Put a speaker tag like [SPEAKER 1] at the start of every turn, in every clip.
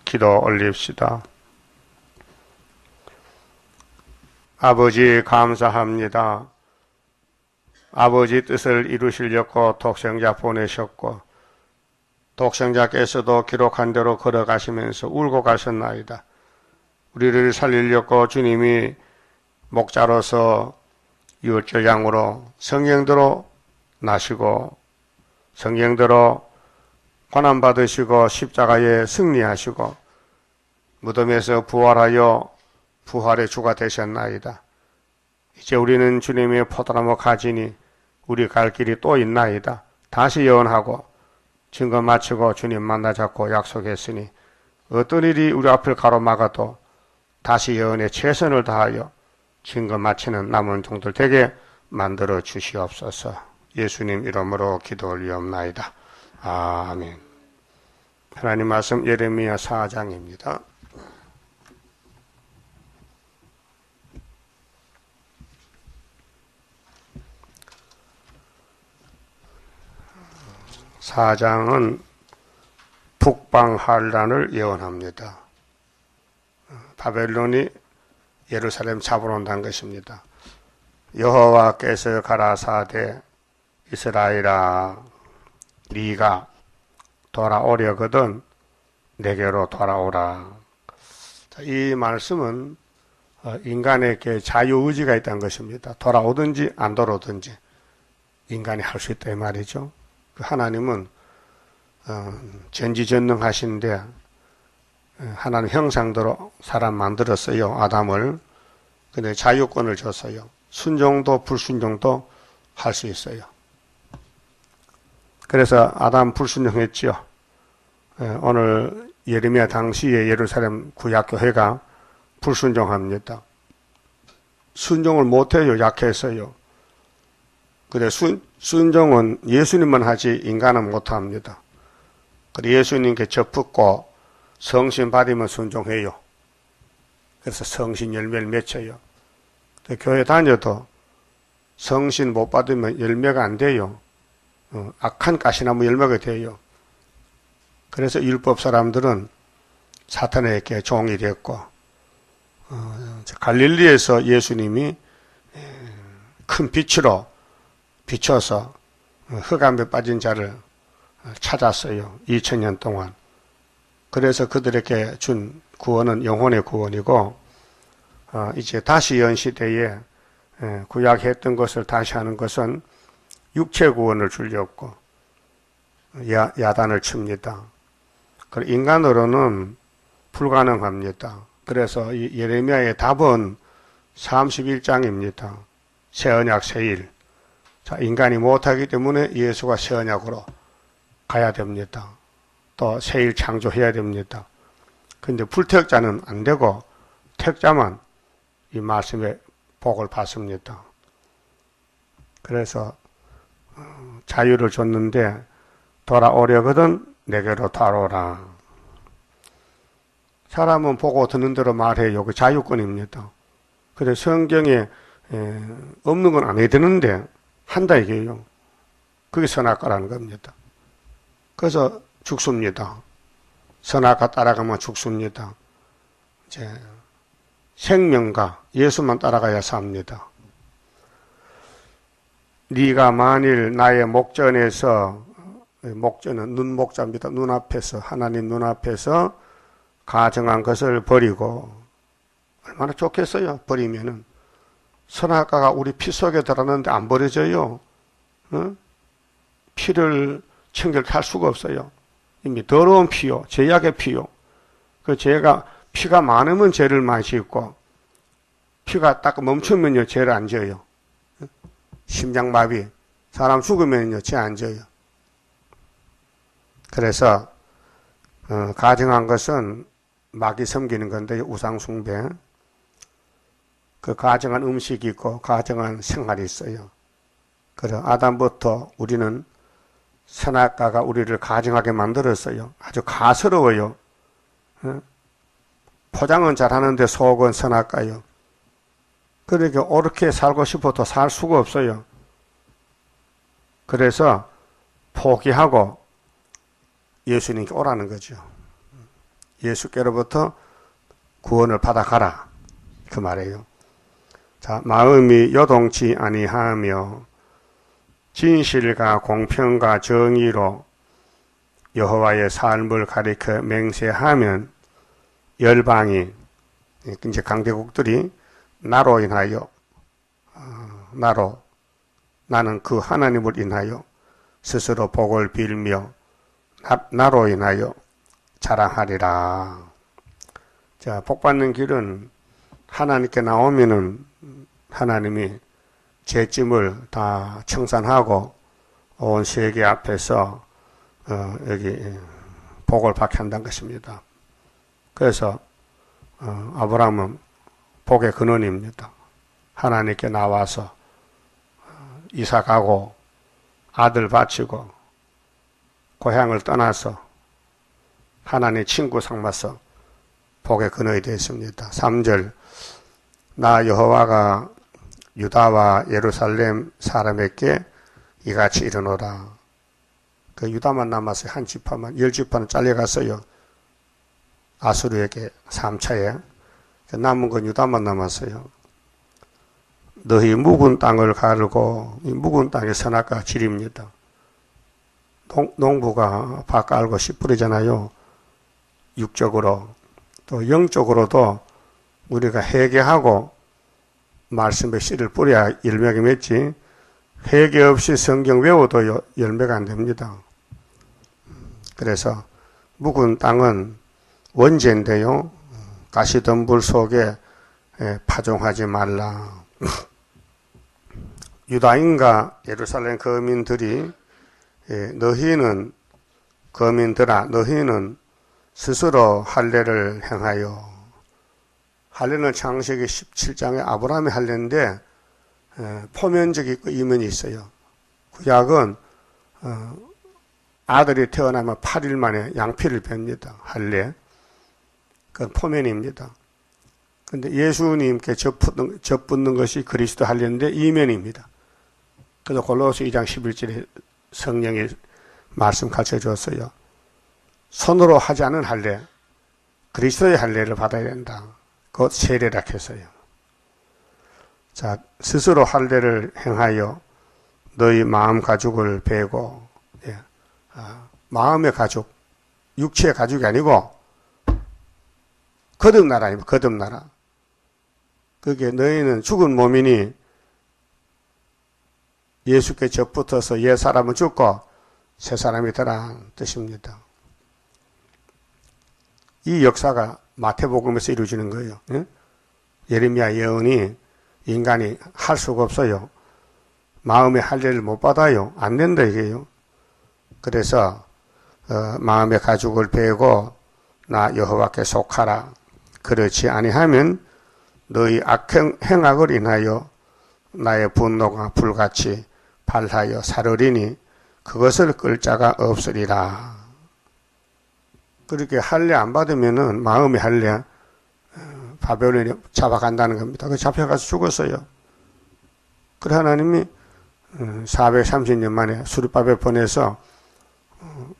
[SPEAKER 1] 기도 올립시다. 아버지 감사합니다. 아버지 뜻을 이루시려고 독생자 보내셨고 독생자께서도 기록한 대로 걸어가시면서 울고 가셨나이다. 우리를 살리려고 주님이 목자로서 유월절양으로 성령대로 나시고 성령대로 고난받으시고 십자가에 승리하시고 무덤에서 부활하여 부활의 주가 되셨나이다. 이제 우리는 주님의 포도나무 가지니 우리 갈 길이 또 있나이다. 다시 예언하고 증거 마치고 주님 만나 잡고 약속했으니 어떤 일이 우리 앞을 가로막아도 다시 예언에 최선을 다하여 증거 마치는 남은 종들 되게 만들어 주시옵소서. 예수님 이름으로 기도 올리옵나이다. 아멘. 하나님 말씀 예레미야 4장입니다. 사장은 북방환란을 예언합니다. 바벨론이 예루살렘 잡으러 온다는 것입니다. 여호와께서 가라사대 이스라엘아 네가 돌아오려거든 내게로 돌아오라. 이 말씀은 인간에게 자유의지가 있다는 것입니다. 돌아오든지 안 돌아오든지 인간이 할 수 있다 이 말이죠. 하나님은 전지전능하신데 하나님 형상대로 사람 만들었어요. 아담을. 근데 자유권을 줬어요. 순종도 불순종도 할 수 있어요. 그래서 아담 불순종했지요. 오늘 예레미야 당시에 예루살렘 구약교회가 불순종합니다. 순종을 못해요. 약해서요. 근데 순종은 예수님만 하지 인간은 못합니다. 그래서 예수님께 접붙고 성신 받으면 순종해요. 그래서 성신 열매를 맺혀요. 교회 다녀도 성신 못 받으면 열매가 안 돼요. 악한 가시나무 열매가 돼요. 그래서 율법 사람들은 사탄에게 종이 됐고 갈릴리에서 예수님이 큰 빛으로 비춰서 흑암에 빠진 자를 찾았어요. 2000년 동안. 그래서 그들에게 준 구원은 영혼의 구원이고 이제 다시 연시대에 구약했던 것을 다시 하는 것은 육체 구원을 주려고 야단을 칩니다. 인간으로는 불가능합니다. 그래서 이 예레미야의 답은 31장입니다. 새 언약 새일. 자, 인간이 못하기 때문에 예수가 새 언약으로 가야 됩니다. 또 새일 창조해야 됩니다. 근데 불택자는 안 되고 택자만 이 말씀의 복을 받습니다. 그래서 자유를 줬는데 돌아오려거든 내게로 돌아오라. 사람은 보고 듣는 대로 말해요. 그 자유권입니다. 그래서 성경에 없는 건 안 해야 되는데 한다 이게요. 그게 선악과라는 겁니다. 그래서 죽습니다. 선악과 따라가면 죽습니다. 이제 생명과 예수만 따라가야 삽니다. 네가 만일 나의 목전에서, 목전은 눈목자입니다. 눈앞에서, 하나님 눈앞에서 가정한 것을 버리고, 얼마나 좋겠어요. 버리면은 선악과가 우리 피 속에 들어갔는데 안 버려져요. 피를 청결할 수가 없어요. 이미 더러운 피요, 죄악의 피요. 그 죄가 피가 많으면 죄를 많이 짓고 피가 딱 멈추면요 죄를 안 져요. 심장마비, 사람 죽으면요 죄 안 져요. 그래서 가정한 것은 마귀 섬기는 건데 우상숭배. 그 가정한 음식이 있고 가정한 생활이 있어요. 그래서 아담부터 우리는 선악과가 우리를 가정하게 만들었어요. 아주 가스러워요. 포장은 잘하는데 속은 선악과요. 그러니까 옳게 살고 싶어도 살 수가 없어요. 그래서 포기하고 예수님께 오라는 거죠. 예수께로부터 구원을 받아가라. 그 말이에요. 자, 마음이 요동치 아니하며 진실과 공평과 정의로 여호와의 삶을 가리켜 맹세하면 열방이, 이제 강대국들이 나로 인하여, 나는 그 하나님을 인하여 스스로 복을 빌며 나로 인하여 자랑하리라. 자, 복 받는 길은 하나님께 나오면은 하나님이 죄짐을 다 청산하고 온 세계 앞에서 여기 복을 받게 한다는 것입니다. 그래서 아브라함은 복의 근원입니다. 하나님께 나와서 이삭하고 아들 바치고 고향을 떠나서 하나님의 친구 삼아서 복의 근원이 되었습니다. 3절 나 여호와가 유다와 예루살렘 사람에게 이같이 이르노라. 그 유다만 남았어요. 한 지파만, 10지파는 잘려갔어요. 아수르에게 3차에. 남은 건 유다만 남았어요. 너희 묵은 땅을 가르고, 이 묵은 땅의 선악과 질입니다. 농부가 밭 깔고 씨 뿌리잖아요. 육적으로. 또 영적으로도 우리가 회개하고 말씀에 씨를 뿌려야 열매가 맺지, 회개 없이 성경 외워도 열매가 안 됩니다. 그래서 묵은 땅은 원죄인데요. 가시덤불 속에 파종하지 말라. 유다인과 예루살렘 거민들이 너희는 거민들아 너희는 스스로 할례를 행하여, 할례는 창세기 17장에 아브라함의 할례인데 포면적이 있고 이면이 있어요. 구약은 아들이 태어나면 8일 만에 양피를 뺍니다. 할례. 그건 포면입니다. 근데 예수님께 접붙는 것이 그리스도 할례인데 이면입니다. 그래서 골로새 2장 11절에 성령이 말씀 가르쳐 주었어요. 손으로 하지 않은 할례, 그리스도의 할례를 받아야 된다. 곧 세례라 했어요. 자, 스스로 할례를 행하여 너희 마음 가죽을 베고, 마음의 가죽, 육체의 가죽이 아니고 거듭나라 아니면 거듭나라. 그게 너희는 죽은 몸이니 예수께 접붙어서 옛 사람은 죽고 새 사람이 되라 뜻입니다. 이 역사가 마태복음에서 이루어지는 거예요. 예레미야 예언이 인간이 할 수가 없어요. 마음의 할례를 못 받아요. 안 된다 이게요. 그래서 마음의 가죽을 베고 나 여호와께 속하라. 그렇지 아니하면 너희 행악을 인하여 나의 분노가 불같이 발하여 사르리니 그것을 끌 자가 없으리라. 그렇게 할례 안 받으면은 마음의 할례 바벨론이 잡아간다는 겁니다. 그 잡혀가서 죽었어요. 그래 하나님이 430년 만에 수르바벨 보내서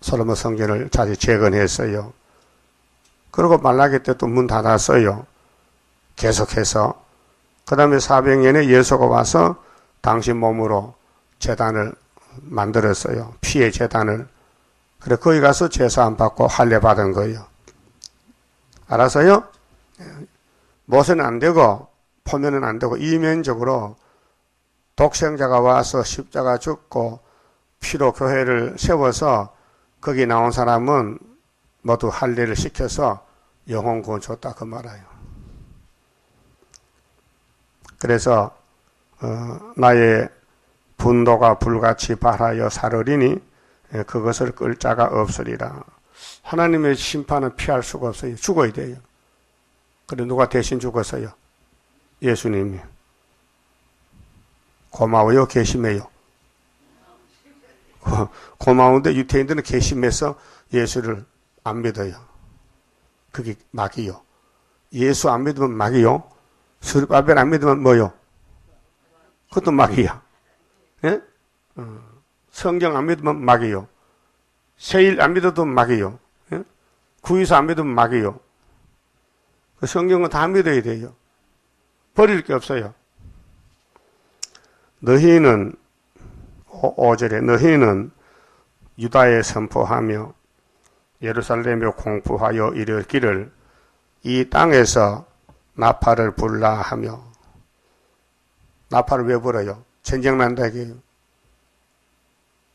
[SPEAKER 1] 솔로몬 성전을 다시 재건했어요. 그리고 말라기 때 또 문 닫았어요. 계속해서. 그 다음에 400년에 예수가 와서 당신 몸으로 제단을 만들었어요. 피의 제단을. 그래 거기 가서 제사 안 받고 할례 받은 거예요. 알아서요? 모세는 안 되고 포면은 안 되고 이면적으로 독생자가 와서 십자가 죽고 피로 교회를 세워서 거기 나온 사람은 모두 할례를 시켜서 영혼 구원 줬다 그 말이에요. 그래서 나의 분노가 불같이 발하여 사르리니 그것을 끌 자가 없으리라. 하나님의 심판은 피할 수가 없어요. 죽어야 돼요. 그래 누가 대신 죽었어요? 예수님이. 고마워요? 괘씸해요? 고마운데 유태인들은 괘씸해서 예수를 안 믿어요. 그게 막이요. 예수 안 믿으면 막이요. 스룹바벨 안 믿으면 뭐요? 그것도 막이야. 예? 성경 안 믿으면 막이요. 세일 안 믿어도 막이요. 예? 구이서 안 믿으면 막이요. 그 성경은 다 믿어야 돼요. 버릴 게 없어요. 너희는 5절에 너희는 유다에 선포하며 예루살렘에 공포하여 이르기를 이 땅에서 나팔을 불라 하며. 나팔을 왜 불어요? 전쟁 난다 이게요.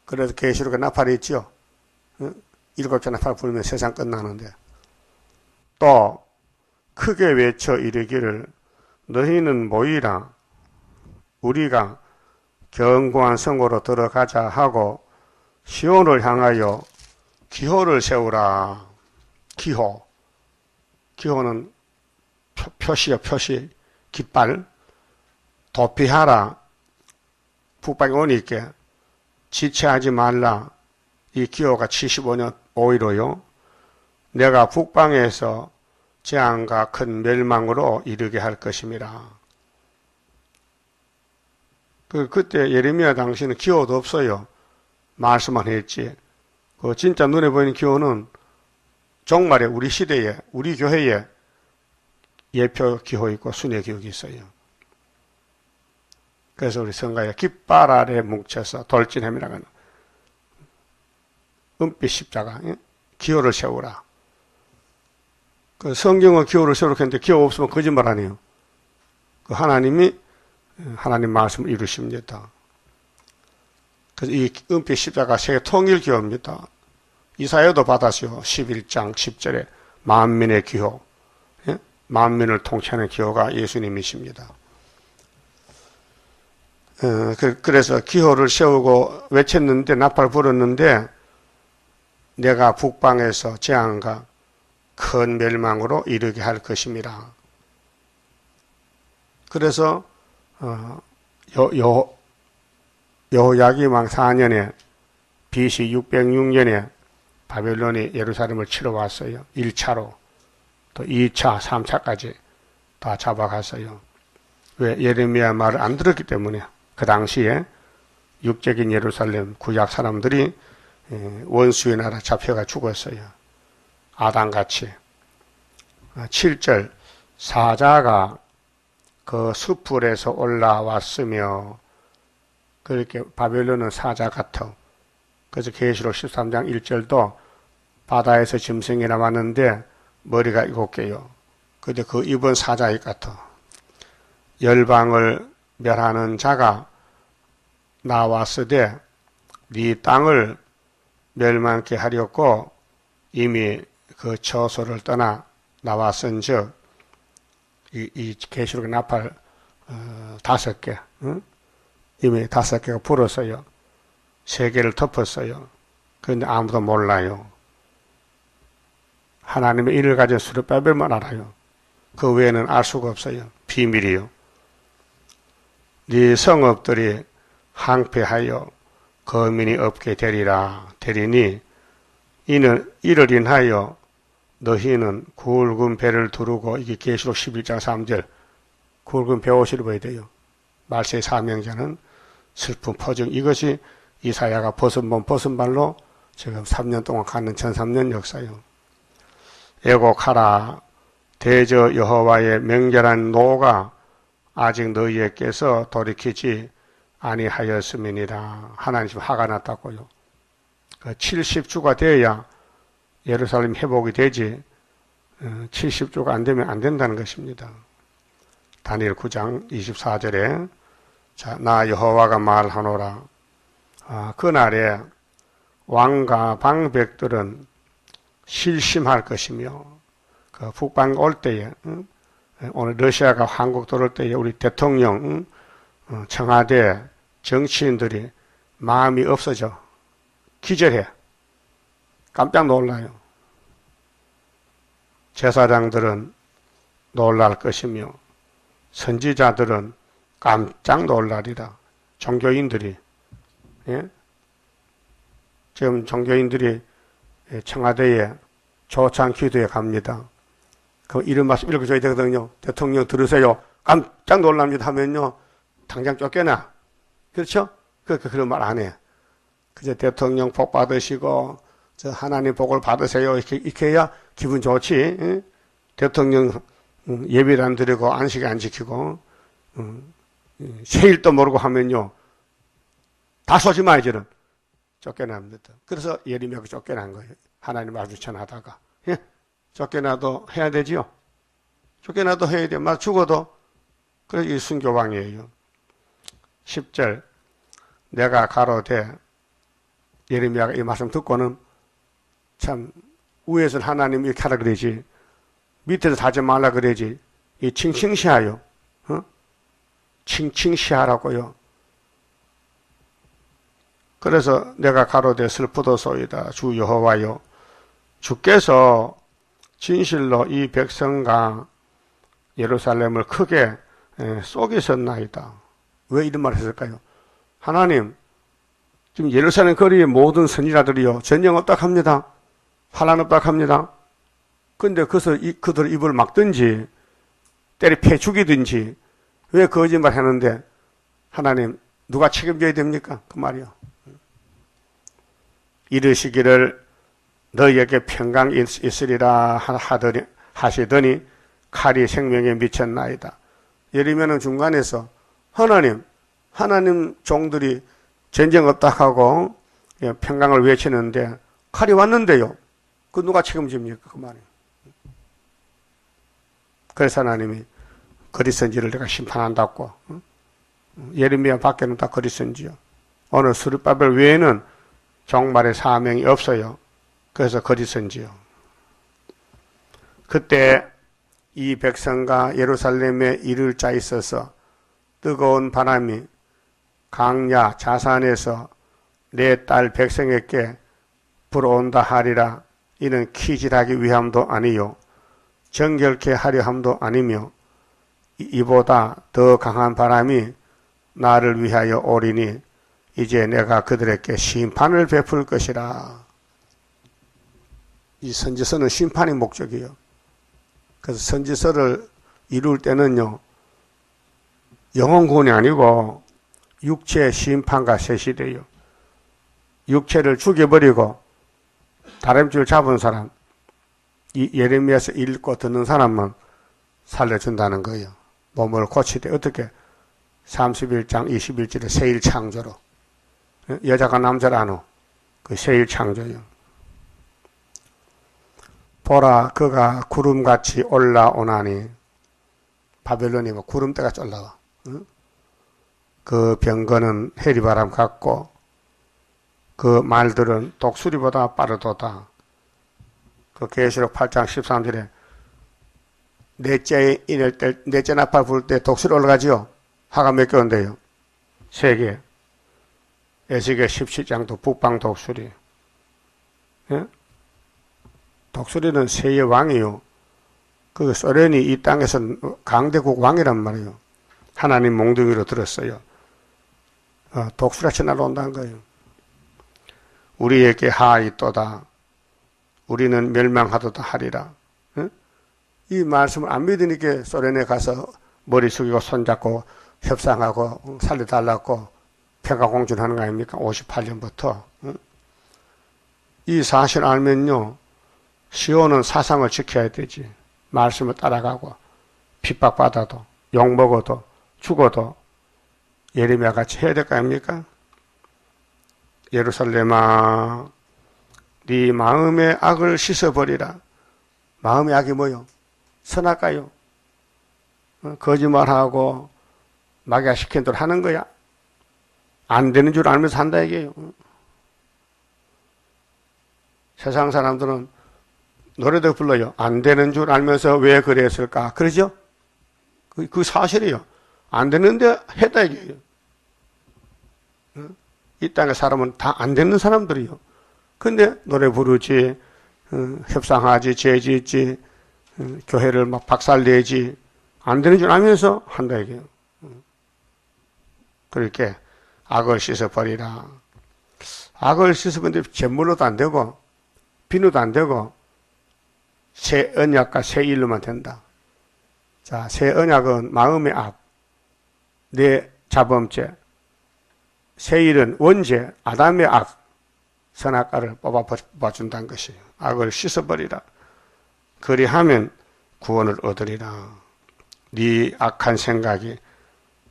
[SPEAKER 1] 그래서 계시록에 나팔이 있죠. 7째 나팔 불면 세상 끝나는데. 또 크게 외쳐 이르기를 너희는 모이라 우리가 견고한 성으로 들어가자 하고 시온을 향하여 기호를 세우라. 기호는 표시요, 표시. 깃발. 도피하라. 북방에 오니까 지체하지 말라. 이 기호가 75년 5.15요. 내가 북방에서 재앙과 큰 멸망으로 이르게 할 것임이라. 그때 예레미야 당시는 기호도 없어요. 말씀만 했지. 그 진짜 눈에 보이는 기호는 종말에 우리 시대에, 우리 교회에 예표 기호 있고 순회 기호가 있어요. 그래서 우리 성가에 깃발 아래 뭉쳐서 돌진함이라고 하는 은빛 십자가, 기호를 세우라. 그 성경은 기호를 세우라고 했는데 기호 없으면 거짓말 아니에요. 그 하나님이 하나님 말씀을 이루십니다. 그래서 이 은빛 십자가 세계 통일 기호입니다. 이사야도 받았어요. 11장 10절에 만민의 기호, 만민을 통치하는 기호가 예수님이십니다. 그래서 기호를 세우고 외쳤는데 나팔 불었는데 내가 북방에서 재앙과 큰 멸망으로 이르게 할 것임이라. 그래서 여호야김 왕 4년에 BC 606년에 바벨론이 예루살렘을 치러 왔어요. 1차로. 또 2차, 3차까지 다 잡아갔어요. 왜? 예레미야 말을 안 들었기 때문에. 그 당시에 육적인 예루살렘 구약 사람들이 원수의 나라 잡혀가 죽었어요. 아담같이. 7절 사자가 그 숲풀에서 올라왔으며 그렇게 바벨론은 사자 같아. 그래서 계시록 13장 1절도 바다에서 짐승이 나왔는데 머리가 7개요. 근데 그 입은 사자의 같아. 열방을 멸하는 자가 나왔으되 네 땅을 멸망케 하려고 이미 그 처소를 떠나 나왔은즉 이 계시록의 나팔 5개, 이미 5개가 불었어요. 3개를 덮었어요. 그런데 아무도 몰라요. 하나님의 일을 가진 스룹바벨만 알아요. 그 외에는 알 수가 없어요. 비밀이요. 네 성읍들이 항폐하여 거민이 없게 되리니 이를 인하여 너희는 굵은 배를 두르고, 이게 계시록 11장 3절, 굵은 배 옷을 입어야 돼요. 말세의 사명자는 슬픈 퍼증, 이것이 이사야가 벗은 몸 벗은 발로 지금 3년 동안 가는 1003년 역사요. 애곡하라. 대저 여호와의 명결한 노가 아직 너희에게서 돌이키지 아니하였음이니라. 하나님 지금 화가 났다고요. 70주가 돼야 예루살렘 회복이 되지 70주가 안 되면 안 된다는 것입니다. 다니엘 9장 24절에 자, 나 여호와가 말하노라. 그날에 왕과 방백들은 실심할 것이며, 그 북방 올 때에, 오늘 러시아가 한국 들어올 때에 우리 대통령, 청와대 정치인들이 마음이 없어져. 기절해. 깜짝 놀라요. 제사장들은 놀랄 것이며 선지자들은 깜짝 놀라리라. 종교인들이, 예? 지금 종교인들이 청와대에 조찬 기도에 갑니다. 그 이런 말씀 읽어줘야 되거든요. 대통령 들으세요. 깜짝 놀랍니다 하면요, 당장 쫓겨나. 그렇죠? 그런 말 안 해. 그저 대통령 복 받으시고 저 하나님 복을 받으세요. 이렇게 해야 기분 좋지. 응? 대통령 예배를 안 드리고 안식 안 지키고 세일도 모르고 하면요. 다 소지마 이제는 쫓겨납니다. 그래서 예레미야가 쫓겨난 거예요. 하나님 앞에 전하다가. 예? 쫓겨나도 해야 되지요. 쫓겨나도 해야 돼. 막 죽어도. 그래서 이 순교왕이에요. 10절 내가 가로되 예레미야가 이 말씀 듣고는 참 위에서는 하나님 이렇게 하라 그러지 밑에서 하지 말라 그러지 이 칭칭시하요. 칭칭시하라고요. 그래서 내가 가로되 슬프도소이다 주 여호와여 주께서 진실로 이 백성과 예루살렘을 크게 속이셨나이다. 왜 이런 말을 했을까요? 하나님 지금 예루살렘 거리의 모든 선지자들이요 전쟁 없다 합니다. 환난 없다 합니다. 근데 그들 입을 막든지 때려 패 죽이든지 왜 거짓말 하는데 하나님 누가 책임져야 됩니까? 그 말이요. 이르시기를 너희에게 평강 있으리라 하시더니 칼이 생명에 미쳤나이다. 예레미야는 중간에서 하나님 종들이 전쟁 없다 하고 평강을 외치는데 칼이 왔는데요. 그 누가 책임집니까? 그 말이에요. 그래서 하나님이 거짓선지를 내가 심판한다고. 예레미야 밖에는 다 거짓선지요. 오늘 스룹바벨 외에는 종말의 사명이 없어요. 그래서 거짓선지요. 그때 이 백성과 예루살렘에 이를 자 있어서 뜨거운 바람이 강야 자산에서 내 딸 백성에게 불어온다 하리라. 이는 키질하기 위함도 아니요 정결케 하려 함도 아니며 이보다 더 강한 바람이 나를 위하여 오리니 이제 내가 그들에게 심판을 베풀 것이라. 이 선지서는 심판이 목적이에요. 그래서 선지서를 이룰 때는요 영혼구원이 아니고 육체 심판과 세시돼요. 육체를 죽여버리고 다림줄 잡은 사람, 이 예레미야서 읽고 듣는 사람만 살려준다는 거예요. 몸을 고치되 어떻게 31장 21절에 세일 창조로 여자가 남자를 안어 그 세일 창조요. 보라 그가 구름같이 올라오나니 바벨론이 뭐 구름대같이 올라와. 그 병거는 해리바람 같고 그 말들은 독수리보다 빠르도다. 그 계시록 8장 13절에 넷째 나팔 불 때 독수리 올라가지요. 하가 몇 개 온대요? 3개. 에스겔 17장도 북방 독수리. 예? 독수리는 세의 왕이요. 그 소련이 이 땅에서 강대국 왕이란 말이에요. 하나님 몽둥이로 들었어요. 독수리같이 날아온다는 거예요. 우리에게 하있도다. 우리는 멸망하도다 하리라. 이 말씀을 안 믿으니까 소련에 가서 머리 숙이고 손잡고 협상하고 살려달라고 평화공존하는 거 아닙니까? 58년부터. 이 사실 알면요. 시온은 사상을 지켜야 되지. 말씀을 따라가고 핍박받아도 욕먹어도 죽어도 예레미야 같이 해야 될 거 아닙니까? 예루살렘아 네 마음의 악을 씻어버리라. 마음의 악이 뭐요? 선악가요. 거짓말하고 마귀가 시킨 대로 하는 거야. 안 되는 줄 알면서 한다 이게요. 세상 사람들은 노래도 불러요. 안 되는 줄 알면서 왜 그랬을까? 그러죠? 그 사실이에요. 안 되는데 했다 이게요. 이 땅의 사람은 다 안 되는 사람들이요. 근데 노래 부르지, 협상하지, 죄짓지, 교회를 막 박살내지, 안 되는 줄 알면서 한다 이게요. 그렇게 악을 씻어버리라. 악을 씻어버리는데 잿물로도 안 되고 비누도 안 되고 새 언약과 새 일로만 된다. 자, 새 언약은 마음의 악, 내 자범죄, 새 일은 원죄, 아담의 악, 선악과를 뽑아준다는 것이에요. 악을 씻어버리라. 그리하면 구원을 얻으리라. 네 악한 생각이,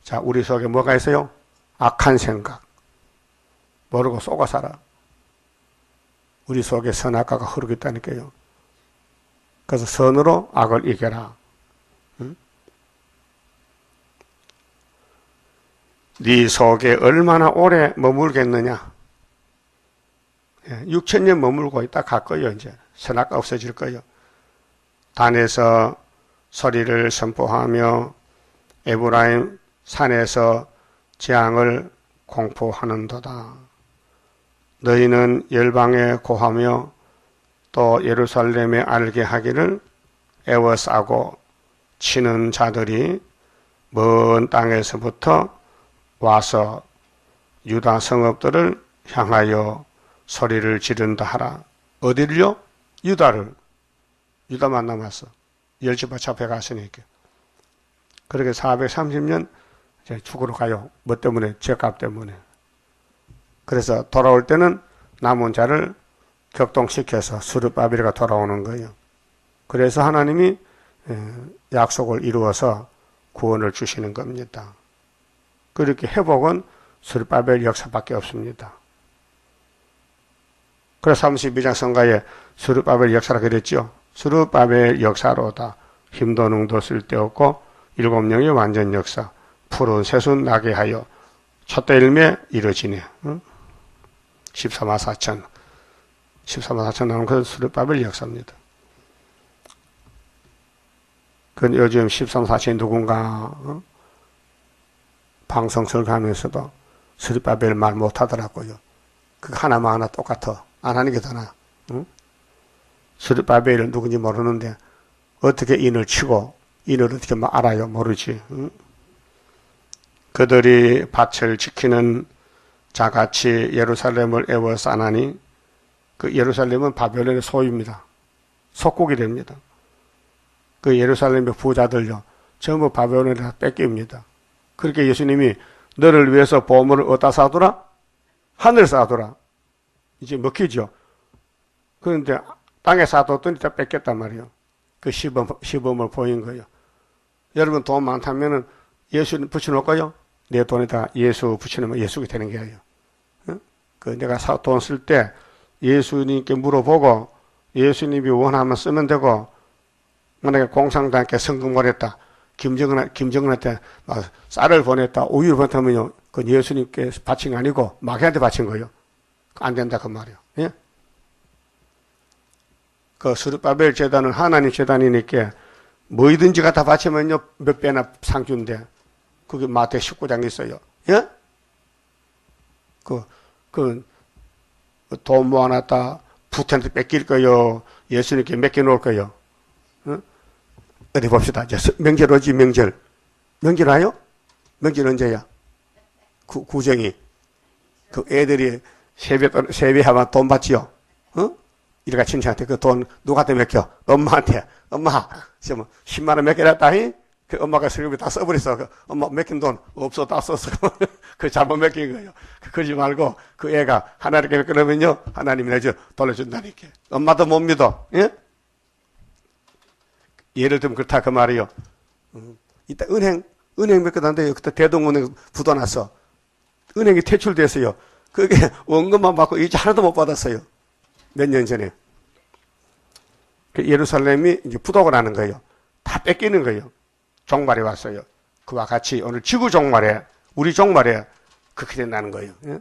[SPEAKER 1] 자, 우리 속에 뭐가 있어요? 악한 생각. 모르고 속아 살아. 우리 속에 선악과가 흐르고 있다니까요. 그래서 선으로 악을 이겨라. 응? 네 속에 얼마나 오래 머물겠느냐? 6,000년 머물고 있다 갈 거예요. 이제 선악과 없어질 거예요. 단에서 소리를 선포하며 에브라임 산에서 재앙을 공포하는도다. 너희는 열방에 고하며 또 예루살렘에 알게 하기를 애워싸고 치는 자들이 먼 땅에서부터 와서 유다 성읍들을 향하여 소리를 지른다 하라. 어디를요? 유다를. 유다만 남았어. 열지파 잡혀 갔으니까. 그렇게 430년 이제 죽으러 가요. 뭐 때문에? 죄값 때문에. 그래서 돌아올 때는 남은 자를 격동시켜서 스룹바벨가 돌아오는 거예요. 그래서 하나님이 약속을 이루어서 구원을 주시는 겁니다. 그렇게 회복은 스룹바벨 역사밖에 없습니다. 그래서 32장 성가에 스룹바벨 역사라 그랬죠. 스룹바벨 역사로다. 힘도 능도 쓸데없고 일곱 영의 완전 역사. 푸른 새순 나게 하여 첫대 일매 이루어지네. 14만 4천. 14만 4천 나오는 것은 스룹바벨 역사입니다. 그건 요즘 13만 4천이 누군가 방송 설교하면서도 스룹바벨 말 못하더라고요. 그거 하나만 하나 똑같아. 안 하는 게 더 나아. 스룹바벨은 누군지 모르는데 어떻게 인을 치고 인을 어떻게 알아요? 모르지. 그들이 밭을 지키는 자같이 예루살렘을 애워싸나니 그 예루살렘은 바벨론의 소유입니다. 속국이 됩니다. 그 예루살렘의 부자들요 전부 바벨론에 다 뺏깁니다. 그렇게 예수님이 너를 위해서 보물을 어디다 쌓아두라? 하늘 쌓아두라. 이제 먹히죠. 그런데 땅에 쌓아뒀더니 다 뺏겼단 말이에요. 그 시범을 보인 거예요. 여러분 돈 많다면은 예수 붙여놓을까요? 내 돈에다 예수 붙여놓으면 예수가 되는 거예요. 그 내가 돈 쓸 때 예수님께 물어보고 예수님이 원하면 쓰면 되고, 만약에 공산당께 성금 보냈다, 김정은한테 막 쌀을 보냈다, 우유를 보냈다면요, 그건 예수님께 바친 게 아니고 마귀한테 바친 거예요. 안 된다 그 말이에요. 예? 그 스룹바벨 재단은 하나님 재단이니까 뭐이든지 갖다 바치면요 몇 배나 상 준대. 그게 마태 19장에 있어요. 예? 돈 모아놨다 부탄한테 뺏길 거요. 예수님께 맡겨놓을 거요. 어? 어디 봅시다. 이제 명절 오지, 명절. 명절 와요? 명절 언제야? 구정이. 그 애들이 세배하면 돈 받지요? 어? 이래가 친척한테 그 돈 누구한테 맡겨? 엄마한테. 엄마, 10만 원 맡겨놨다, 그 엄마가 세금을 다 써버렸어. 그 엄마 맡긴 돈 없어, 다 썼어. 그 잘못 맡긴 거예요. 그러지 말고 그 애가 하나님께 맡겨놓으면요 하나님이 내줘 돌려준다니까. 엄마도 못 믿어. 예? 예를 들면 그렇다 그 말이요. 이따 은행 맡겨놨는데 그때 대동은행 부도났어. 은행이 퇴출됐어요. 그게 원금만 받고 이자 하나도 못 받았어요. 몇 년 전에. 예루살렘이 이제 부도가 나는 거예요. 다 뺏기는 거예요. 종말이 왔어요. 그와 같이 오늘 지구 종말에, 우리 종말에 그렇게 된다는 거예요. 예?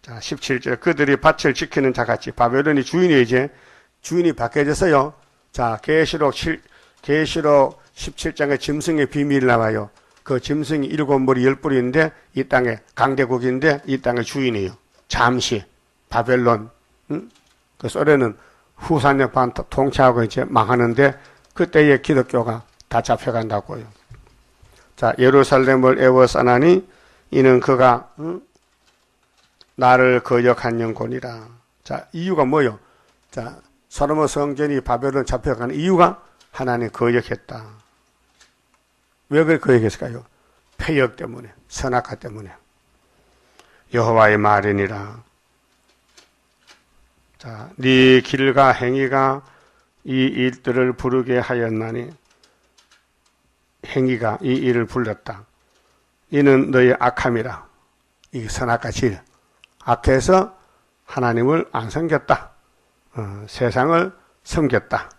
[SPEAKER 1] 자, 17절. 그들이 밭을 지키는 자같이 바벨론이 주인이 이제 주인이 바뀌어졌어요. 자, 계시록 17장에 짐승의 비밀이 나와요. 그 짐승이 7머리 10뿌리인데 이 땅에 강대국인데 이 땅의 주인이에요. 잠시 바벨론. 그 소련은 후산역판 통치하고 이제 망하는데 그때의 기독교가 다 잡혀간다고요. 자, 예루살렘을 애워싸나니 이는 그가 나를 거역한 영혼이라. 자, 이유가 뭐요? 자, 솔로몬 성전이 바벨론 잡혀가는 이유가 하나님 거역했다. 왜 그렇게 거역했을까요? 패역 때문에, 선악과 때문에. 여호와의 말이니라. 자, 네 길과 행위가 이 일들을 부르게 하였나니, 행위가 이 일을 불렀다. 이는 너의 악함이라. 이 선악과 질, 악해서 하나님을 안 섬겼다. 세상을 섬겼다.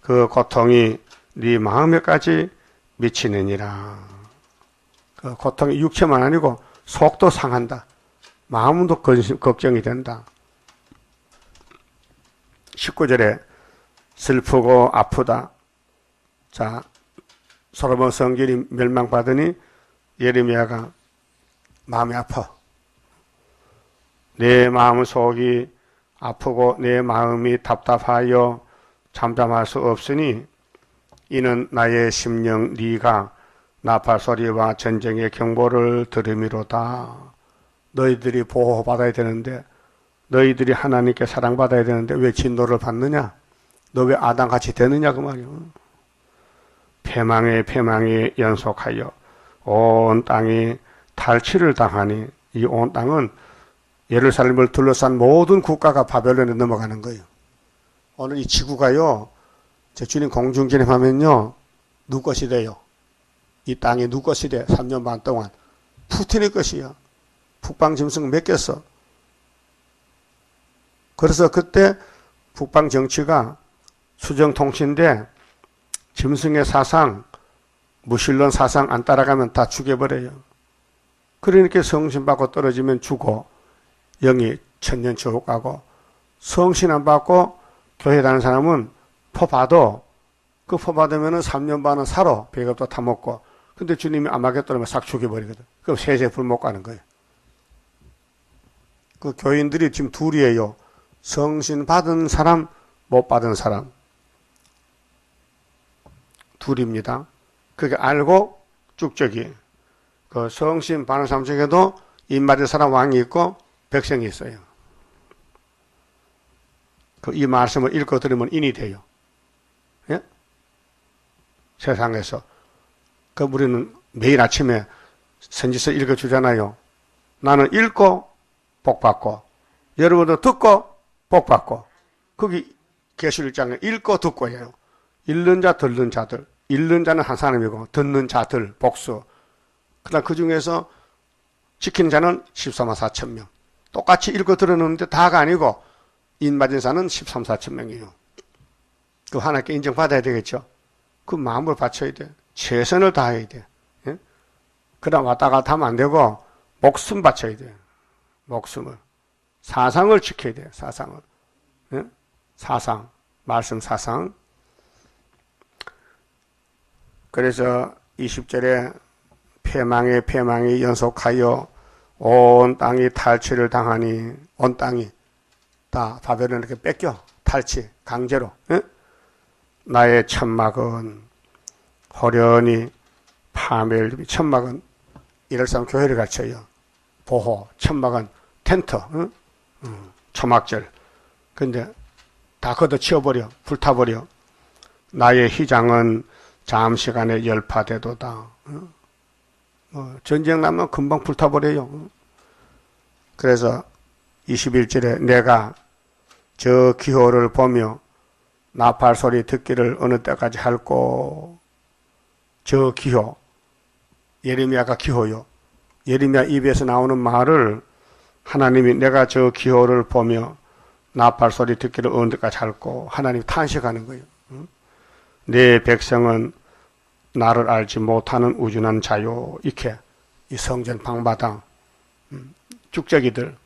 [SPEAKER 1] 그 고통이 네 마음에까지 미치느니라. 그 고통이 육체만 아니고 속도 상한다. 마음도 걱정이 된다. 19절에 슬프고 아프다. 자, 솔로몬 성전이 멸망받으니 예레미야가 마음이 아파. 내 마음 속이 아프고 내 마음이 답답하여 잠잠할 수 없으니 이는 나의 심령 네가 나팔 소리와 전쟁의 경보를 들음이로다. 너희들이 보호받아야 되는데, 너희들이 하나님께 사랑받아야 되는데 왜 진노를 받느냐? 너 왜 아담같이 되느냐 그 말이요. 패망에 연속하여 온 땅이 탈취를 당하니, 이 온 땅은 예루살렘을 둘러싼 모든 국가가 바벨론에 넘어가는 거예요. 오늘 이 지구가요, 제 주님 공중진입하면요, 누구 것이 돼요? 이 땅이 누구 것이 돼? 3년 반 동안 푸틴의 것이야. 북방 짐승 맡겼어. 그래서 그때 북방 정치가 수정통치인데 짐승의 사상, 무신론 사상 안 따라가면 다 죽여버려요. 그러니까 성신 받고 떨어지면 죽어. 영이 천년 지옥 가고, 성신 안 받고 교회 다니는 사람은 포 받아. 그 포 받으면 3년 반은 살아. 배급도 다 먹고. 근데 주님이 아마겟돈을 싹 죽여버리거든. 그럼 세세 불못 가는 거예요. 그 교인들이 지금 둘이에요. 성신 받은 사람, 못 받은 사람. 둘입니다. 그게 알고 쭉저기. 그 성신 받은 사람 중에도 입맞은 사람 왕이 있고 백성이 있어요. 이 말씀을 읽고 들으면 인이 돼요. 예? 세상에서. 우리는 매일 아침에 선지서 읽어주잖아요. 나는 읽고 복받고, 여러분도 듣고 복받고. 거기 계시록 1장에 읽고 듣고예요. 읽는 자, 듣는 자들. 읽는 자는 한 사람이고, 듣는 자들, 복수. 그다음 그 중에서 지키는 자는 14만 4천 명. 똑같이 읽고 들었는데 다가 아니고, 인맞은 자는 13, 4천 명이에요. 그 하나님께 인정받아야 되겠죠. 그 마음을 바쳐야 돼. 최선을 다해야 돼. 예? 그다음 왔다 갔다 하면 안 되고, 목숨 바쳐야 돼. 목숨을. 사상을 지켜야 돼. 사상을. 예? 사상. 말씀 사상. 그래서 20절에 패망에 연속하여 온 땅이 탈취를 당하니, 온 땅이 다 바벨론에 이렇게 뺏겨. 탈취. 강제로. 예? 나의 천막은 호련히 파멸. 천막은 이럴 사람 교회를 갖춰요. 보호. 천막은 텐트. 초막절. 근데 다 걷어치워버려. 불타버려. 나의 휘장은 잠시간에 열파되도다. 전쟁 나면 금방 불타버려요. 그래서 21절에 내가 저 기호를 보며 나팔 소리 듣기를 어느 때까지 할꼬. 저 기호. 예레미야가 기호요. 예레미야 입에서 나오는 말을 하나님이 내가 저 기호를 보며 나팔 소리 듣기를 어느 때까지 할꼬. 하나님이 탄식하는 거예요. 내 백성은 나를 알지 못하는 우준한 자요. 이렇게 이 성전 방마당 쭉저기들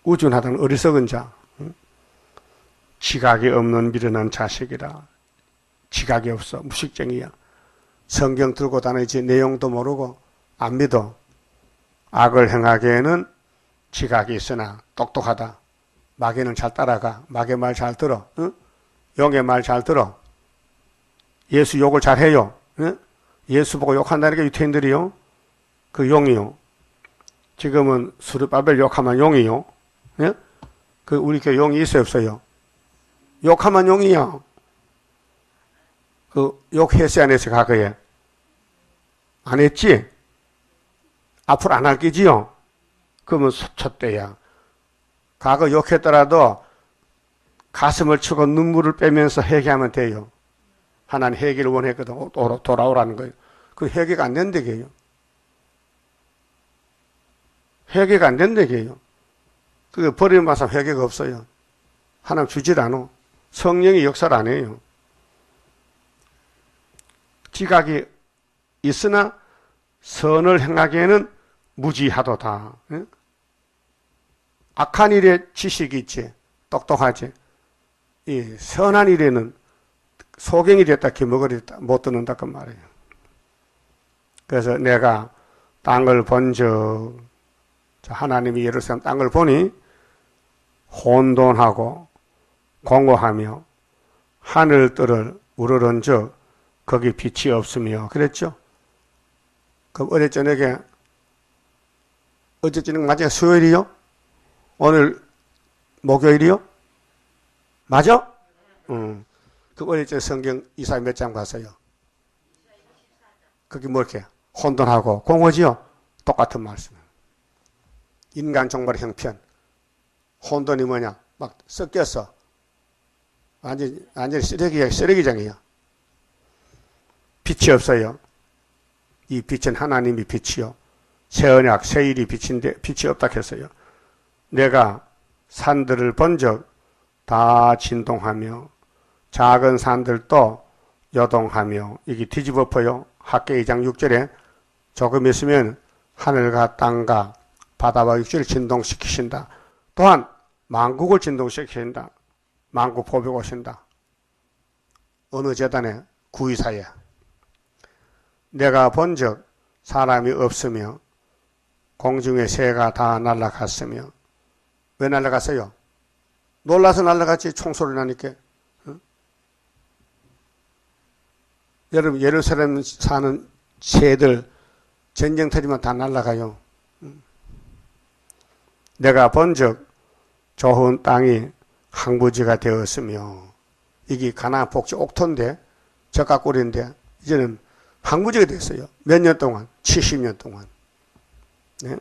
[SPEAKER 1] 우준하다는 어리석은 자. 지각이 없는 미련한 자식이라. 지각이 없어. 무식쟁이야. 성경 들고 다니지 내용도 모르고 안 믿어. 악을 행하기에는 지각이 있으나 똑똑하다. 마귀는 잘 따라가. 마귀 말 잘 들어. 응? 용의 말 잘 들어. 예수 욕을 잘 해요. 응? 예수 보고 욕한다니까 유태인들이요. 그 용이요. 지금은 스룹바벨 욕하면 용이요. 예? 그 우리 교회 용이 있어요 없어요? 욕하면 용이야. 그 욕했어야 안 했어 과거에? 안 했지? 앞으로 안 할 끼지요? 그러면 촛대야. 과거 욕했더라도 가슴을 치고 눈물을 빼면서 회개하면 돼요. 하나님 회개를 원했거든. 돌아오라는 거예요. 그 회개가 안 된다게요. 회개가 안 된다게요. 그게 버림받아서 회개가 없어요. 하나님 주질 않아. 성령이 역사를 안 해요. 지각이 있으나 선을 행하기에는 무지하도다. 악한 일에 지식이 있지. 똑똑하지. 이 선한 일에는 소경이 됐다, 기머거리 됐다, 못 듣는다, 그 말이에요. 그래서 내가 땅을 본 적, 하나님이 예루살렘 땅을 보니 혼돈하고 공허하며 하늘들을 우러른 적 거기 빛이 없으며 그랬죠. 그럼 어제 저녁에 맞아요? 수요일이요? 오늘 목요일이요? 맞아? 그 어제 저녁 성경 이사야 몇 장 봤어요? 그게 뭐 이렇게 혼돈하고 공허지요? 똑같은 말씀. 인간 종말의 형편. 혼돈이 뭐냐? 막 섞였어. 완전히 쓰레기장이에요. 빛이 없어요. 이 빛은 하나님이 빛이요. 새 언약, 새 일이 빛인데 빛이 없다 했어요. 내가 산들을 본 적 다 진동하며 작은 산들도 요동하며 이게 뒤집어퍼요. 학계 2장 6절에 조금 있으면 하늘과 땅과 바다와 육지를 진동시키신다. 또한 만국을 진동시키신다. 만국 보복 오신다. 어느 재단에? 구의사에. 내가 본 적 사람이 없으며 공중의 새가 다 날아갔으며. 왜 날아갔어요? 놀라서 날아갔지. 총소리 나니까. 여러분 예루살렘 사는 새들 전쟁 터지면 다 날아가요. 내가 본 적 좋은 땅이 항부지가 되었으며 이게 가나안 복지 옥토인데 젓가꿀인데 이제는 항부지가 됐어요. 몇 년 동안? 70년 동안. 네?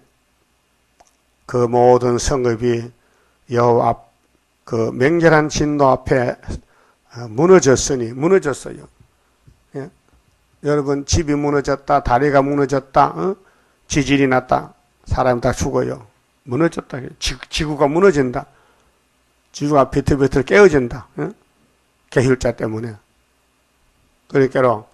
[SPEAKER 1] 그 모든 성읍이 여호와 앞 그 맹렬한 진노 앞에 무너졌어요. 예? 여러분 집이 무너졌다, 다리가 무너졌다, 지진이 났다, 사람이 다 죽어요. 무너졌다. 지구가 무너진다. 지구가 비틀비틀 깨어진다. 계율자 때문에. 그러니까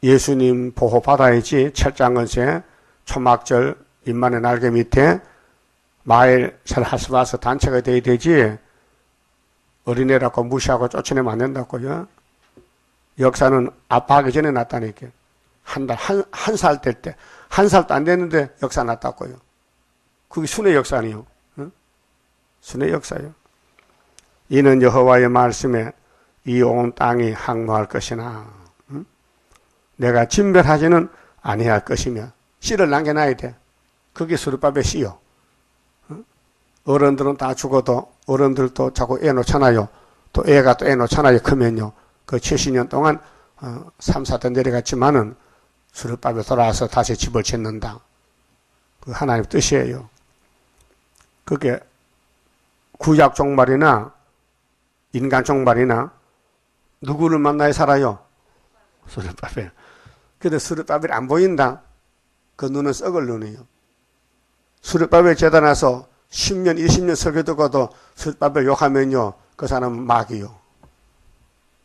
[SPEAKER 1] 예수님 보호 받아야지. 철장건세 초막절 인만의 날개 밑에 마일 설하스바스 단체가 돼야 되지. 어린애라고 무시하고 쫓아내면 안 된다고요. 역사는 아빠하기 전에 났다니까. 한 살 될 때. 한 살도 안 됐는데 역사 났다고요. 그게 순회 역사 아니요. 순회 역사요. 이는 여호와의 말씀에 이 온 땅이 항모할 것이나 내가 진멸하지는 아니할 것이며 씨를 남겨놔야 돼. 그게 수르밥의 씨요. 어른들은 다 죽어도 어른들도 자꾸 애 놓잖아요. 또 애가 또 애 놓잖아요. 크면요. 그 70년 동안 3, 4대 내려갔지만은 수르밥에 돌아와서 다시 집을 짓는다. 그 하나님 뜻이에요. 그게 구약 종말이나 인간 종말이나 누구를 만나야 살아요? 수르바벨. 근데 수르바벨이 안 보인다. 그 눈은 썩을 눈이에요. 수르바벨 재단 와서 10년, 20년 설교 듣고도 수르바벨 욕하면요. 그 사람은 마귀요.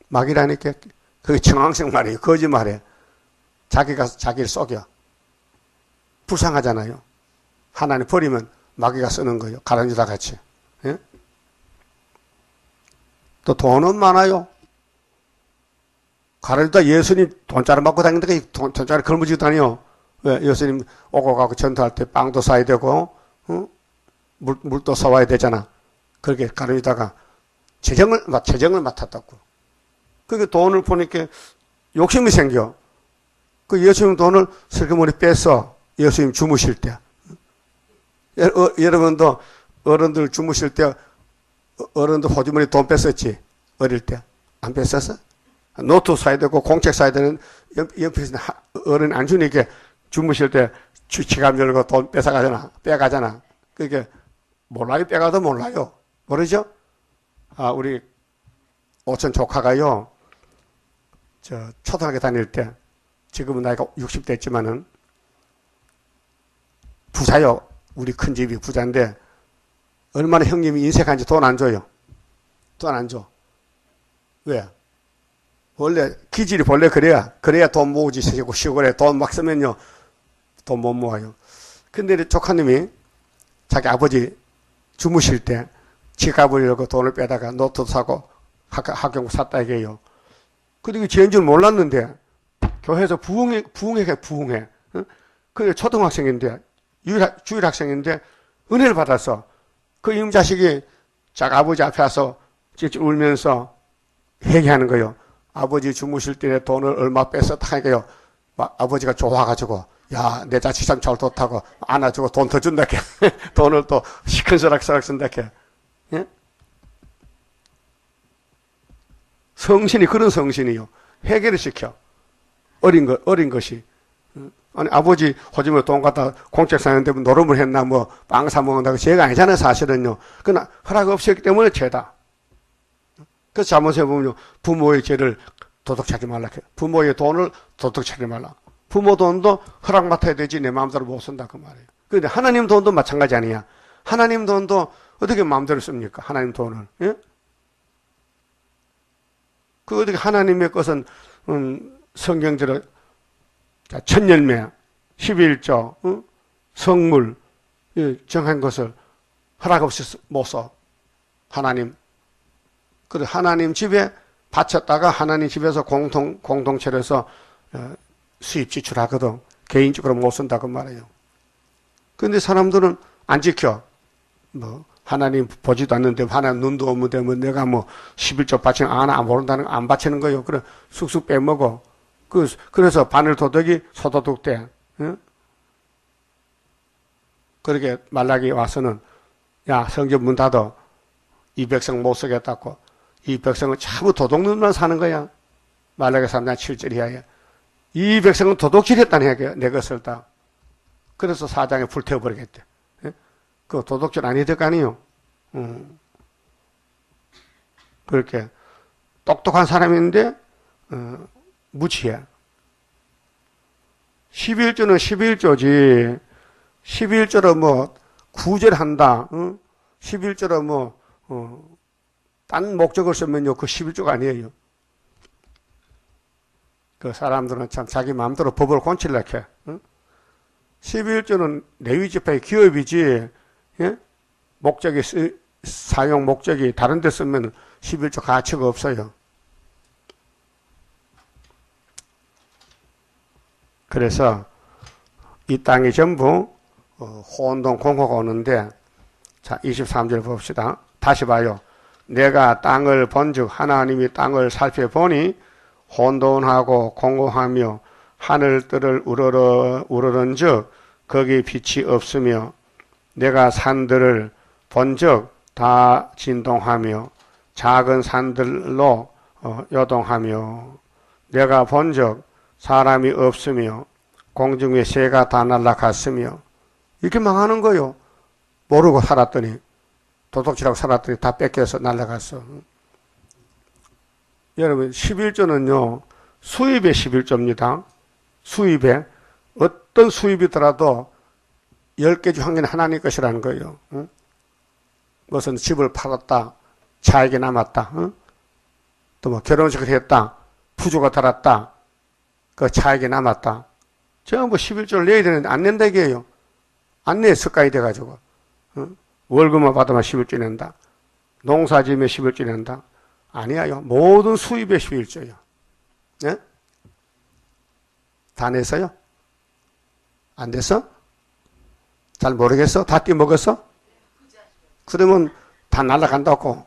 [SPEAKER 1] 마귀라니까. 그게 청황색 말이에요. 거짓말이에요. 자기가 자기를 속여. 불쌍하잖아요. 하나님 버리면 마귀가 쓰는 거예요. 가라앉다 같이. 예? 또 돈은 많아요. 가라앉다 예수님 돈자를 받고 다니는데 돈자를 걸머지고 다녀. 왜? 예수님 오고 가고 전도할 때 빵도 사야 되고, 물도 사와야 되잖아. 그렇게 가라앉다가 재정을 맡았다고. 그게 돈을 보니까 욕심이 생겨. 그 예수님 돈을 슬그머니 뺐어. 예수님 주무실 때. 여러분도 어른들 주무실 때 어른들 호주머니 돈 뺐었지? 어릴 때. 안 뺐었어? 노트 사야 되고 공책 사야 되는 옆에서 어른 안 주니까 주무실 때 지갑 열고 돈 빼가잖아. 그러니까 몰라요. 빼가도 몰라요. 모르죠? 우리 오천 조카가요, 초등학교 다닐 때, 지금은 나이가 60대지만은, 부자요. 우리 큰 집이 부자인데, 얼마나 형님이 인색한지 돈 안 줘요. 돈 안 줘. 왜? 원래, 기질이 본래 그래야 돈 모으지, 시골에 돈 막 쓰면요, 돈 못 모아요. 근데 조카님이 자기 아버지 주무실 때, 지갑을 열고 돈을 빼다가 노트도 사고 학교공 샀다 이게요. 근데 이게 죄인 줄 몰랐는데 교회에서 부흥회. 응? 그 초등학생인데 주일 학생인데 은혜를 받았어. 그 임자식이 자기 아버지 앞에 와서 울면서 얘기하는 거예요. 아버지 주무실 때 돈을 얼마 뺐었다 하니까요. 아버지가 좋아가지고 야, 내 자식 참 잘 뒀다고 안아주고 돈 더 준다 게 돈을 또 시큰스락스락 쓴다 게. 예? 성신이 그런 성신이요. 해결을 시켜. 어린 것이. 아니, 아버지 호주머니 돈 갖다 공책 사는데 노름을 했나, 빵 사먹는다고 죄가 아니잖아요, 사실은요. 그러나 허락 없이 했기 때문에 죄다. 그래서 잘못해보면요, 부모의 죄를 도둑 차지 말라. 부모의 돈을 도둑 차지 말라. 부모 돈도 허락 맡아야 되지, 내 마음대로 못 쓴다, 그 말이에요. 그런데 하나님 돈도 마찬가지 아니야. 하나님 돈도 어떻게 마음대로 씁니까? 하나님 돈을. 예? 그 어떻게 하나님의 것은 성경대로 천열매, 11조, 성물 정한 것을 허락 없이 못 써. 하나님. 그래 하나님 집에 바쳤다가 하나님 집에서 공동체로서 수입 지출하거든. 개인적으로 못 쓴다고 말해요. 그런데 사람들은 안 지켜. 하나님 보지도 않는데, 하나님 눈도 없는데, 내가 11조 바치는 안 모른다는, 안 바치는 거요. 그래, 쑥쑥 빼먹어. 그래서 바늘 도둑이 소도둑 돼. 응? 그렇게 말라기 와서는, 야, 성전 문 닫아. 이 백성 못 쓰겠다고. 이 백성은 전부 도둑놈만 사는 거야. 말라기 3장 7절이야. 이 백성은 도둑질 했다는 얘기야. 내 것을 다. 그래서 4장에 불태워버리겠대. 그 도둑질 아니될 거 아니요. 그렇게 똑똑한 사람인데 무지해. 11조는 11조지. 11조로 구절한다. 11조로 딴 목적을 쓰면요, 그 11조가 아니에요. 그 사람들은 참 자기 마음대로 법을 곤칠려고 해. 11조는 레위지파의 기업이지. 예? 사용 목적이 다른 데 쓰면 11조 가치가 없어요. 그래서 이 땅이 전부 혼돈 공허가 오는데, 자, 23절 봅시다. 다시 봐요. 내가 땅을 본즉 하나님이 땅을 살펴보니 혼돈하고 공허하며 하늘들을 우러른즉 거기 빛이 없으며 내가 산들을 본즉 다 진동하며 작은 산들로 요동하며 내가 본즉 사람이 없으며 공중 위에 새가 다 날아갔으며 이렇게 망하는 거요. 모르고 살았더니 도둑질하고 살았더니 다 뺏겨서 날아갔어. 여러분 11조는요. 수입의 11조입니다. 수입에 어떤 수입이더라도 10개 중 한 개는 하나님 것이라는 거예요. 응? 무슨 집을 팔았다. 차익이 남았다. 응? 또 결혼식을 했다. 부조가 달았다. 그 차익이 남았다. 전부 11조를 내야 되는데 안 낸다 이게요. 안 내 습관이 돼가지고. 응? 월급만 받으면 11조 낸다. 농사 지으면 11조 낸다. 아니야요. 모든 수입의 11조요. 네? 다 냈어요? 안 됐어? 잘 모르겠어? 다 띠먹었어? 그러면 다 날아간다고.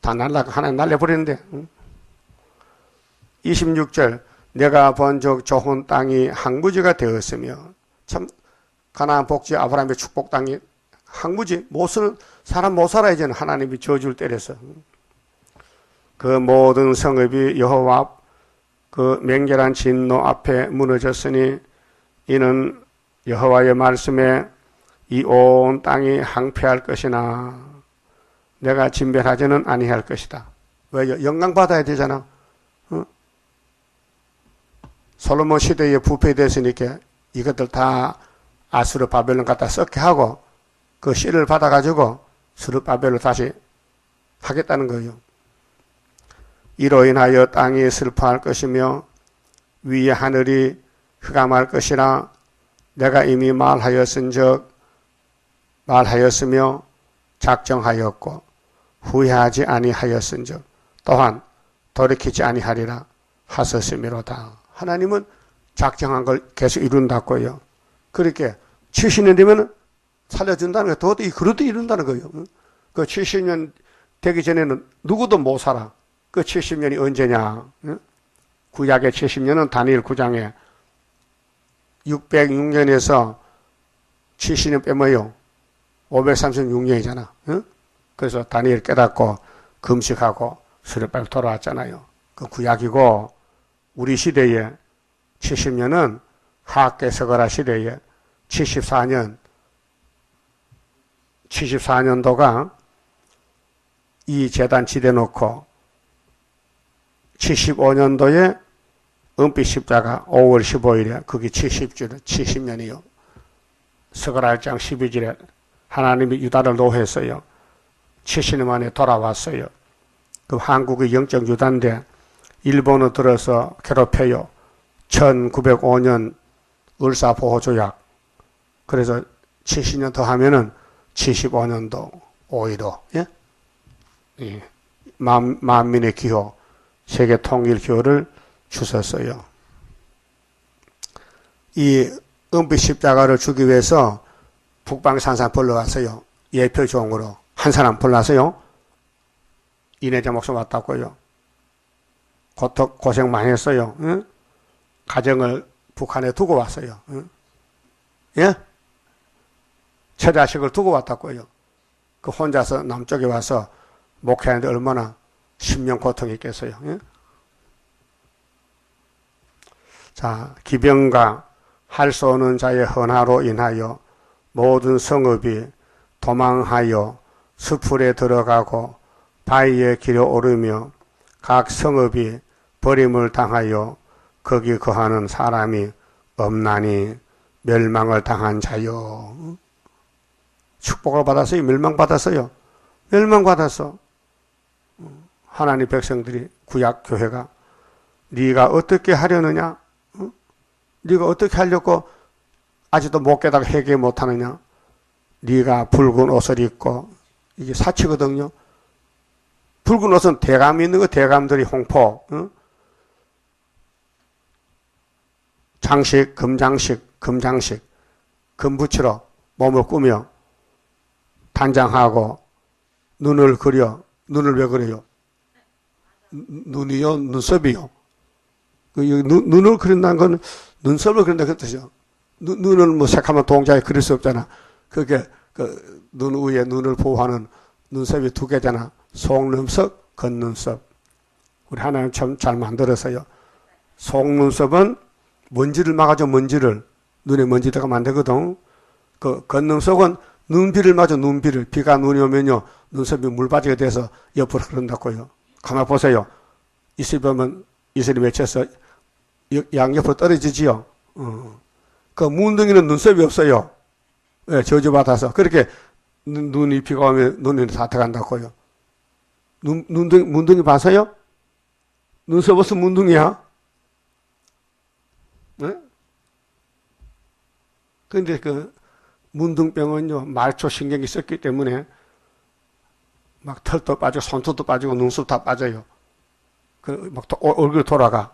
[SPEAKER 1] 다 날아가 하나 날려버리는데. 응? 26절 내가 본즉 좋은 땅이 항무지가 되었으며 참 가나안 복지 아브라함의 축복 땅이 항무지 못 쓰는 사람 못 살아 이제는 하나님이 저주를 때려서 그 모든 성읍이 여호와 그 맹렬한 진노 앞에 무너졌으니 이는 여호와의 말씀에 이 온 땅이 항폐할 것이나 내가 진멸하지는 아니할 것이다. 왜요? 영광받아야 되잖아. 솔로몬 시대에 부패됐으니까 이것들 다 아수르 바벨론 갖다 썩게 하고 그 씨를 받아가지고 스룹바벨로 다시 하겠다는 거예요. 이로 인하여 땅이 슬퍼할 것이며 위의 하늘이 흑암할 것이라 내가 이미 말하였으며 작정하였고 후회하지 아니하였은즉 또한 돌이키지 아니하리라 하셨음이로다. 하나님은 작정한 걸 계속 이룬다고요. 그렇게 70년 되면 살려준다는 거예요. 도저히 그것도 이룬다는 거예요. 그 70년 되기 전에는 누구도 못 살아. 그 70년이 언제냐? 구약의 70년은 다니엘 9장에 606년에서 70년 빼면요 536년이잖아. 그래서 다니엘 깨닫고 금식하고 수렵발 돌아왔잖아요. 그 구약이고 우리 시대에 70년은 하악계서거라 시대에 74년도가 이 재단 지대 놓고 75년도에 은빛 십자가 5월 15일에 그게 70년이요. 스가랴 1장 12절에 하나님이 유다를 노했어요. 70년 만에 돌아왔어요. 그 한국의 영적 유다인데 일본은 들어서 괴롭혀요. 1905년 을사보호조약. 그래서 70년 더 하면은 75년도 5.15 예? 예. 만민의 기호 세계 통일 기호를 주셨어요. 이 은빛 십자가를 주기 위해서 북방산상 불러왔어요. 예표종으로 한 사람 불러서요. 이내자 목사 왔다고요. 고생 많이 했어요. 응? 가정을 북한에 두고 왔어요. 응? 예? 처자식을 두고 왔다고요. 그 혼자서 남쪽에 와서 목회하는데 얼마나 심령 고통이 있겠어요. 예? 자, 기병과 할 수 없는 자의 헌화로 인하여 모든 성읍이 도망하여 수풀에 들어가고 바위에 길어 오르며 각 성읍이 버림을 당하여 거기 거하는 사람이 없나니 멸망을 당한 자요. 축복을 받았어요? 멸망받았어요? 멸망받았어. 하나님 백성들이 구약교회가 네가 어떻게 하려느냐? 네가 어떻게 하려고 아직도 못 깨닫고 회개 못하느냐? 네가 붉은 옷을 입고 이게 사치거든요. 붉은 옷은 대감이 있는 거 대감들이 홍포 장식, 금장식, 금붙이로 몸을 꾸며 단장하고 눈을 그려. 눈을 왜 그려요? 눈이요? 눈썹이요? 눈을 그린다는 건 눈썹을 그린다는 뜻이죠. 눈을 뭐 새카만 동자에 그릴 수 없잖아. 그게 눈 위에 눈을 보호하는 눈썹이 두 개잖아. 속눈썹, 겉눈썹. 우리 하나님 참 잘 만들었어요. 속눈썹은 먼지를 막아줘, 먼지를. 눈에 먼지 들어가면 안 되거든. 그 겉눈썹은 눈비를 맞아, 눈비를. 비가 눈이 오면요, 눈썹이 물바지가 돼서 옆으로 흐른다고요. 가만 보세요. 이슬이 보면, 이슬이 맺혀서 양옆으로 떨어지지요. 그 문둥이는 눈썹이 없어요. 예, 저주받아서. 그렇게 눈이 비가 오면 눈이 다 들어간다고요. 문둥이 봐서요? 눈썹 없으면 문둥이야? 네? 근데 그 문둥병은요, 말초 신경이 썼기 때문에 막 털도 빠지고 손톱도 빠지고 눈썹 다 빠져요. 그 막 얼굴 돌아가.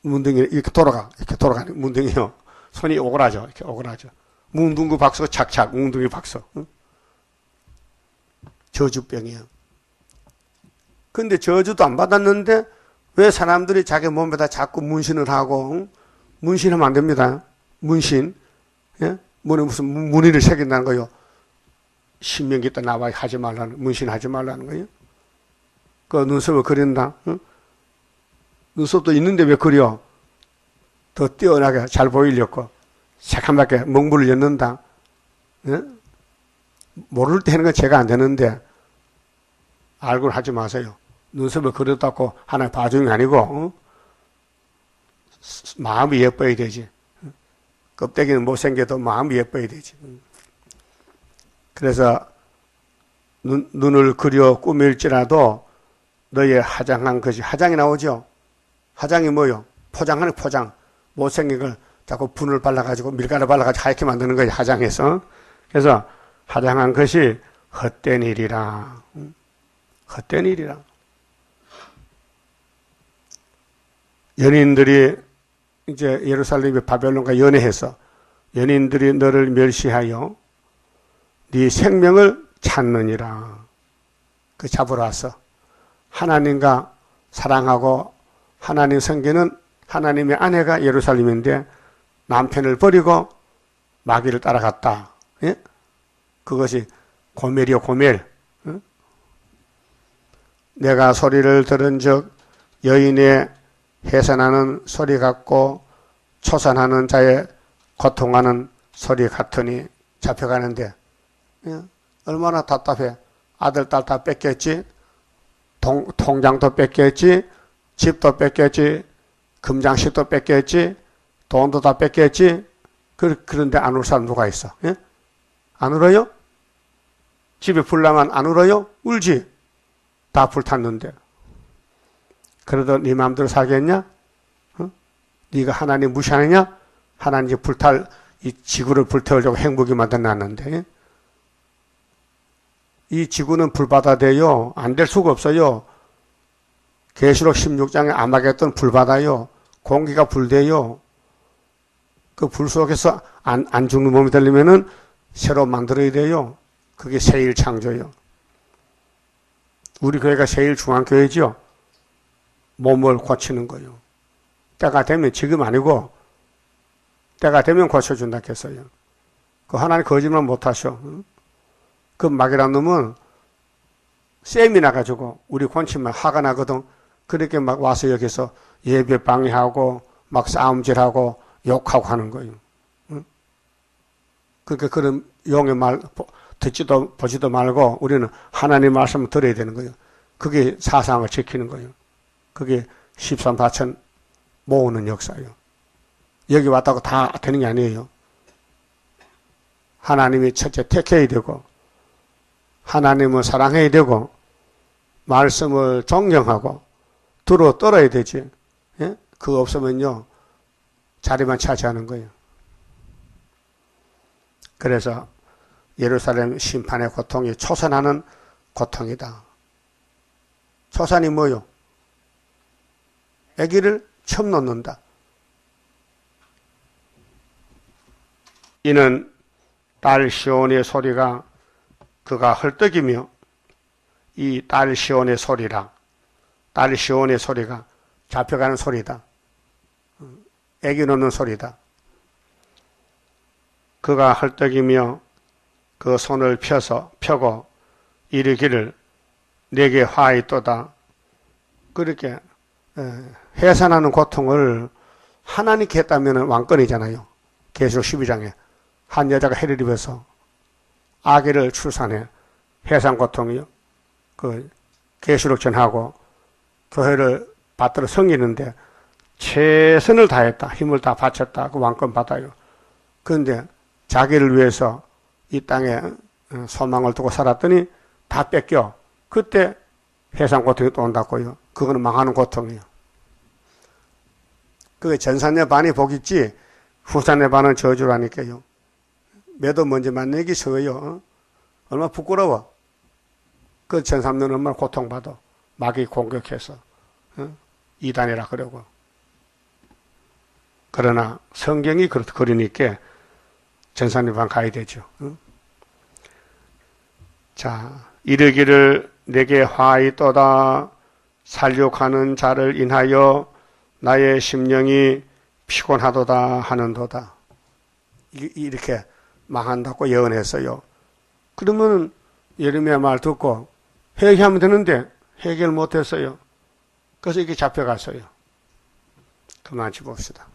[SPEAKER 1] 문둥이 이렇게 돌아가는 문둥이요. 손이 오그라져. 이렇게 오그라져. 문둥이 박수 착착 문둥이 박수. 응? 저주병이야. 근데 저주도 안 받았는데 왜 사람들이 자기 몸에다 자꾸 문신을 하고 응? 문신하면 안 됩니다. 문신. 예? 몸에 무슨 무늬를 새긴다는 거요. 신명기 때 나와 하지 말라는 문신하지 말라는 거예요. 그 눈썹을 그린다. 응? 눈썹도 있는데 왜 그려? 더 뛰어나게 잘 보이려고 새카맣게 먹물을 엮는다. 예? 모를 때 하는 건 제가 안 되는데 알고는 하지 마세요. 눈썹을 그려닦고 하나님 봐주는 게 아니고 마음이 예뻐야 되지. 껍데기는 못생겨도 마음이 예뻐야 되지. 그래서 눈을 그려 꾸밀지라도 너의 화장한 것이, 화장이 나오죠. 화장이 뭐요? 포장하는 포장. 못생긴 걸 자꾸 분을 발라가지고 밀가루 발라가지고 하얗게 만드는 거예요. 화장해서. 그래서 화장한 것이 헛된 일이라. 헛된 일이라. 연인들이 이제 예루살렘의 바벨론과 연애해서 연인들이 너를 멸시하여 네 생명을 찾느니라. 그 잡으러 왔어. 하나님과 사랑하고 하나님 섬기는 하나님의 아내가 예루살렘인데 남편을 버리고 마귀를 따라갔다. 예? 그것이 고멜이요, 고멜. 예? 내가 소리를 들은 적 여인의 해산하는 소리 같고 초산하는 자의 고통하는 소리 같으니 잡혀가는데 얼마나 답답해. 아들, 딸 다 뺏겼지. 통장도 뺏겼지. 집도 뺏겼지. 금장식도 뺏겼지. 돈도 다 뺏겼지. 그런데 안 울 사람 누가 있어? 예? 안 울어요? 집에 불 나면 안 울어요? 울지. 다 불탔는데. 그래도 네 마음대로 살겠냐? 네가 하나님 무시하느냐? 하나님 이 지구를 불태우려고 행복이 만들어놨는데 이 지구는 불바다 돼요. 안 될 수가 없어요. 계시록 16장에 아마겟돈 불바다요. 공기가 불돼요. 그 불 속에서 안 죽는 몸이 되려면은 새로 만들어야 돼요. 그게 세일 창조예요. 우리 교회가 세일 중앙교회죠. 몸을 고치는 거예요. 때가 되면, 지금 아니고 때가 되면 고쳐준다 했어요. 그 하나님 거짓말 못하셔. 그 마귀란 놈은 쌤이 나가지고 우리 권치면 화가 나거든. 그렇게 막 와서 여기서 예배 방해하고 막 싸움질하고 욕하고 하는 거예요. 그러니까 그런 용의 말 듣지도 보지도 말고 우리는 하나님 말씀을 들어야 되는 거예요. 그게 사상을 지키는 거예요. 그게 13,4천 모으는 역사예요. 여기 왔다고 다 되는 게 아니에요. 하나님이 첫째 택해야 되고 하나님을 사랑해야 되고 말씀을 존경하고 들어 떨어야 되지. 예? 그거 없으면요 자리만 차지하는 거예요. 그래서 예루살렘 심판의 고통이 초산하는 고통이다. 초산이 뭐요? 아기를 처음 놓는다. 이는 딸 시온의 소리가 그가 헐떡이며 이 딸 시온의 소리라. 딸 시온의 소리가 잡혀가는 소리다. 아기 놓는 소리다. 그가 헐떡이며 그 손을 펴고 이르기를 내게 화 있도다. 그렇게 해산하는 고통을 하나님께 했다면 왕권이잖아요. 계시록 12장에 한 여자가 해를 입어서 아기를 출산해 해산 고통이요. 그 계시록 전하고 교회를 받들어 섬기는데 최선을 다했다. 힘을 다 바쳤다. 그 왕권 받아요. 그런데 자기를 위해서 이 땅에 소망을 두고 살았더니 다 뺏겨. 그때 해산 고통이 또 온다고요. 그거는 망하는 고통이에요. 그게 전산의 반이 복 있지 후산의 반은 저주라니까요. 매도 먼저 만나기 쉬워요. 얼마나 부끄러워. 그 전삼년 얼마나 고통받아. 마귀 공격해서 이단이라 그러고. 그러나 성경이 그러니까 전산의 반 가야 되죠. 자, 이르기를 내게 화 있도다. 살육하는 자를 인하여 나의 심령이 피곤하도다 하는도다. 이렇게 망한다고 예언했어요. 그러면 예레미야 말 듣고 회개하면 되는데 해결 못했어요. 그래서 이게 잡혀갔어요. 그만 봅시다.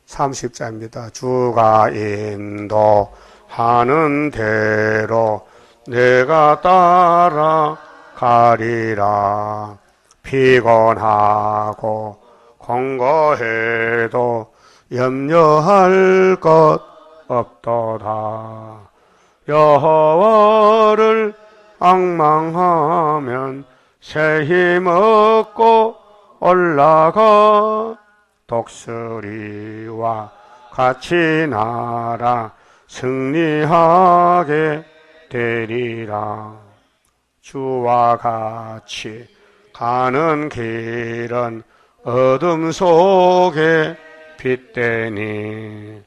[SPEAKER 1] 30자입니다. 주가 인도하시네 하는 대로 내가 따라가리라. 피곤하고 공고해도 염려할 것 없도다. 여호와를 앙망하면 새 힘 얻고 올라가. 독수리와 같이 날아 승리하게 되리라. 주와 같이 가는 길은 어둠 속에 빛되니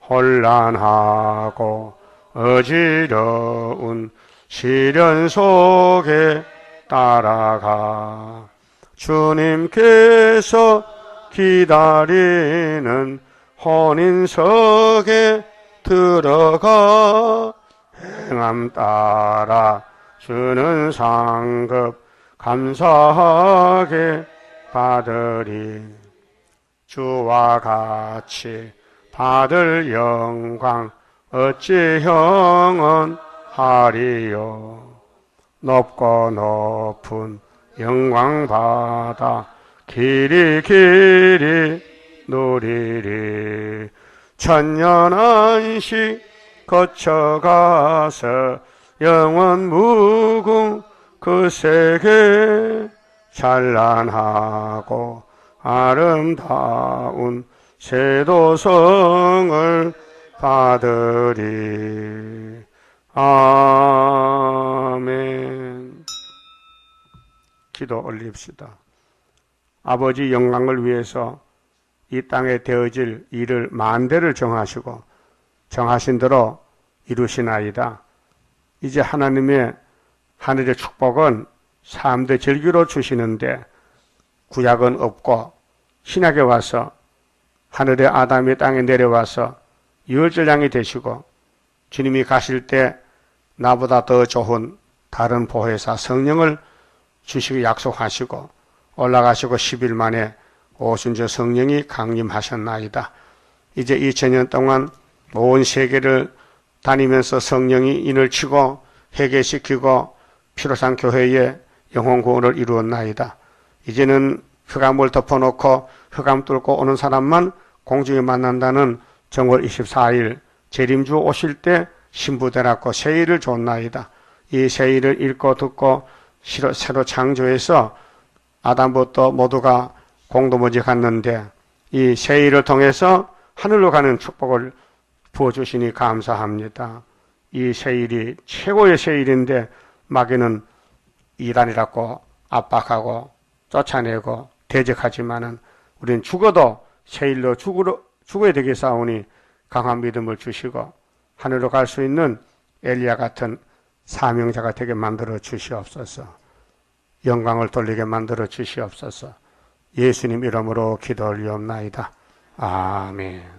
[SPEAKER 1] 혼란하고 어지러운 시련 속에 따라가. 주님께서 기다리는 혼인석에 들어가. 행함 따라 주는 상급 감사하게 받으리. 주와 같이 받을 영광 어찌 형언하리요. 높고 높은 영광 받아 길이 누리리. 천년 안식 거쳐가서 영원 무궁 그 세계 찬란하고 아름다운 세도성을 받으리. 아멘. 기도 올립시다. 아버지 영광을 위해서 이 땅에 되어질 일을 만대를 정하시고 정하신 대로 이루시나이다. 이제 하나님의 하늘의 축복은 3대 절기로 주시는데 구약은 없고 신약에 와서 하늘의 아담이 땅에 내려와서 유월절량이 되시고 주님이 가실 때 나보다 더 좋은 다른 보혜사 성령을 주시고 약속하시고 올라가시고 10일 만에 오신 저 성령이 강림하셨나이다. 이제 2000년 동안 온 세계를 다니면서 성령이 인을 치고 회개시키고 피로상 교회의 영혼 구원을 이루었나이다. 이제는 흑암을 덮어놓고 흑암 뚫고 오는 사람만 공중에 만난다는 정월 24일 재림주 오실 때 신부되라고 세일을 줬나이다. 이 세일을 읽고 듣고 새로 창조해서 아담부터 모두가 공도무지 갔는데 이 세일을 통해서 하늘로 가는 축복을 부어주시니 감사합니다. 이 세일이 최고의 세일인데 마귀는 이단이라고 압박하고 쫓아내고 대적하지만은 우리는 죽어도 세일로 죽어야 되겠사오니 강한 믿음을 주시고 하늘로 갈 수 있는 엘리야 같은 사명자가 되게 만들어 주시옵소서. 영광을 돌리게 만들어 주시옵소서. 예수님 이름으로 기도 올리옵나이다. 아멘.